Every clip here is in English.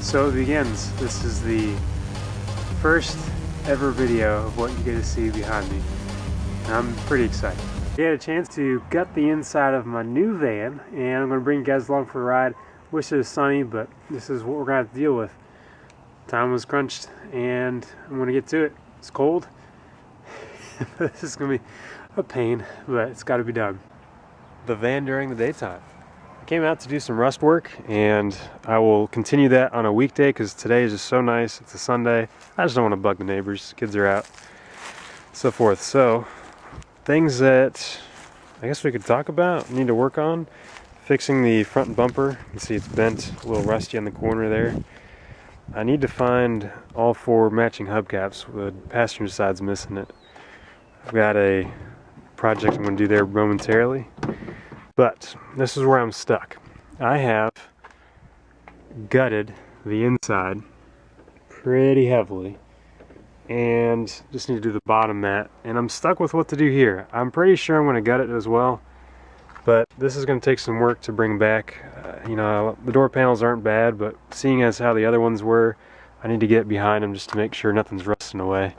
So it begins. This is the first ever video of what you get to see behind me. And I'm pretty excited. I had a chance to gut the inside of my new van, and I'm going to bring you guys along for a ride. Wish it was sunny, but this is what we're going to have to deal with. Time was crunched, and I'm going to get to it. It's cold. This is going to be a pain, but it's got to be done. The van during the daytime. I came out to do some rust work, and I will continue that on a weekday because today is just so nice. It's a Sunday. I just don't want to bug the neighbors. Kids are out, so forth. So things that I guess we could talk about, need to work on. Fixing the front bumper. You can see it's bent, a little rusty on the corner there. I need to find all 4 matching hubcaps. The passenger side's missing it. I've got a project I'm going to do there momentarily. But this is where I'm stuck. I have gutted the inside pretty heavily and just need to do the bottom mat, and I'm stuck with what to do here. I'm pretty sure I'm going to gut it as well, but this is going to take some work to bring back. You know, the door panels aren't bad, but seeing as how the other ones were, I need to get behind them just to make sure nothing's rusting away.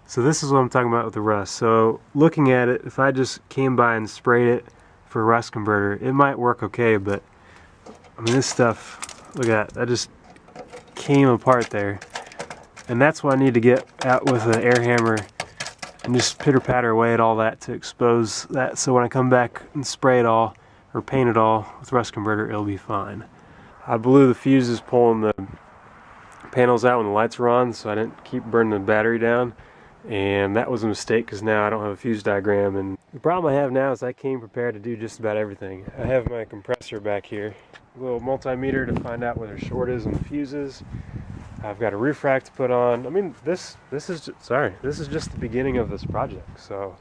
So this is what I'm talking about with the rust. So looking at it, if I just came by and sprayed it for a rust converter, it might work okay, but I mean, this stuff, look at that just came apart there. And that's what I need to get out with an air hammer and just pitter patter away at all that to expose that, so when I come back and spray it all or paint it all with rust converter, it'll be fine. I blew the fuses pulling the panels out when the lights were on, so I didn't keep burning the battery down, and that was a mistake because now I don't have a fuse diagram. And the problem I have now is I came prepared to do just about everything. I have my compressor back here, a little multimeter to find out where the short is on the fuses. I've got a roof rack to put on. I mean, this is just the beginning of this project, so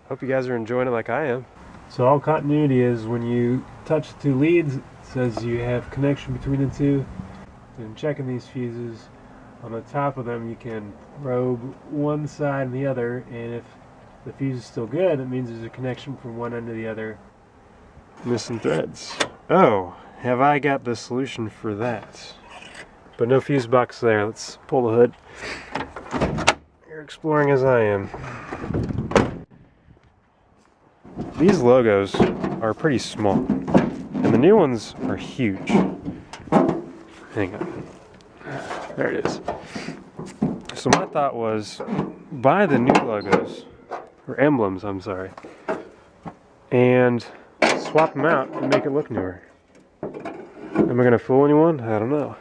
hope you guys are enjoying it like I am. So all continuity is when you touch the 2 leads, it says you have connection between the 2. Then checking these fuses, on the top of them you can probe one side and the other, and if the fuse is still good, it means there's a connection from one end to the other. Missing threads. Oh, have I got the solution for that? But no fuse box there. Let's pull the hood. You're exploring as I am. These logos are pretty small, and the new ones are huge. Hang on. There it is. So my thought was, buy the new logos, or emblems, I'm sorry, and swap them out and make it look newer. Am I going to fool anyone? I don't know.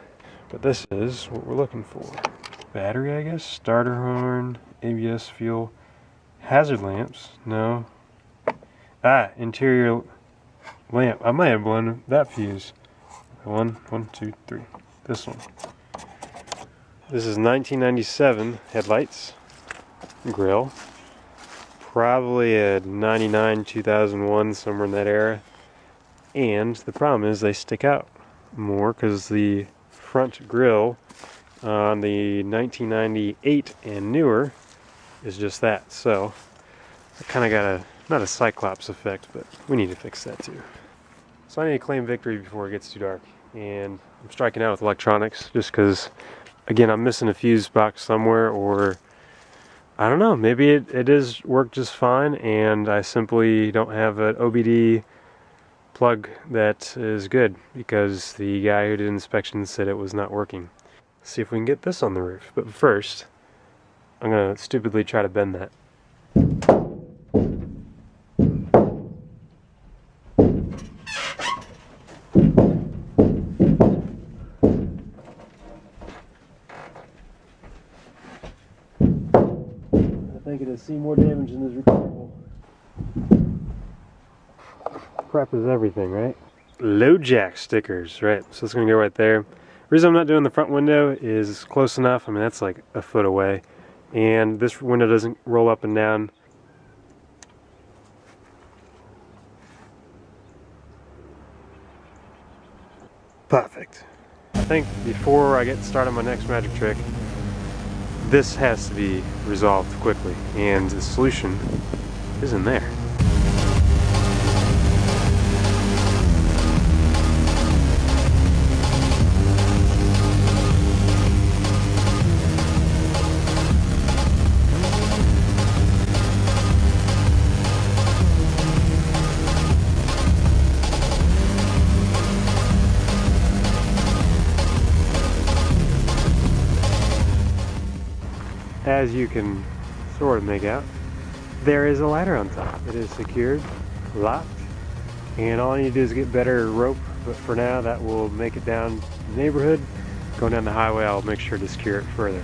But this is what we're looking for. Battery, I guess, starter horn, ABS fuel, hazard lamps, no. Interior lamp. I might have blown that fuse. 1, 2, 3. This one. This is 1997 headlights, grill. Probably a 99, 2001, somewhere in that era. And the problem is they stick out more because the front grille on the 1998 and newer is just that. So I kind of got not a Cyclops effect, but we need to fix that too. So I need to claim victory before it gets too dark, and I'm striking out with electronics just because, again, I'm missing a fuse box somewhere, or I don't know, maybe it is worked just fine and I simply don't have an OBD plug that is good because the guy who did inspections said it was not working. Let's see if we can get this on the roof. But first, I'm going to stupidly try to bend that. I think it has seen more damage than is repairable. Prep is everything, right? Low jack stickers, right? So it's gonna go right there. The reason I'm not doing the front window is close enough. I mean, that's like a foot away, and this window doesn't roll up and down. Perfect. I think before I get started on my next magic trick, this has to be resolved quickly, and the solution is in there. as you can sort of make out, there is a ladder on top. It is secured, locked, and all I need to do is get better rope, but for now that will make it down the neighborhood. Going down the highway, I'll make sure to secure it further.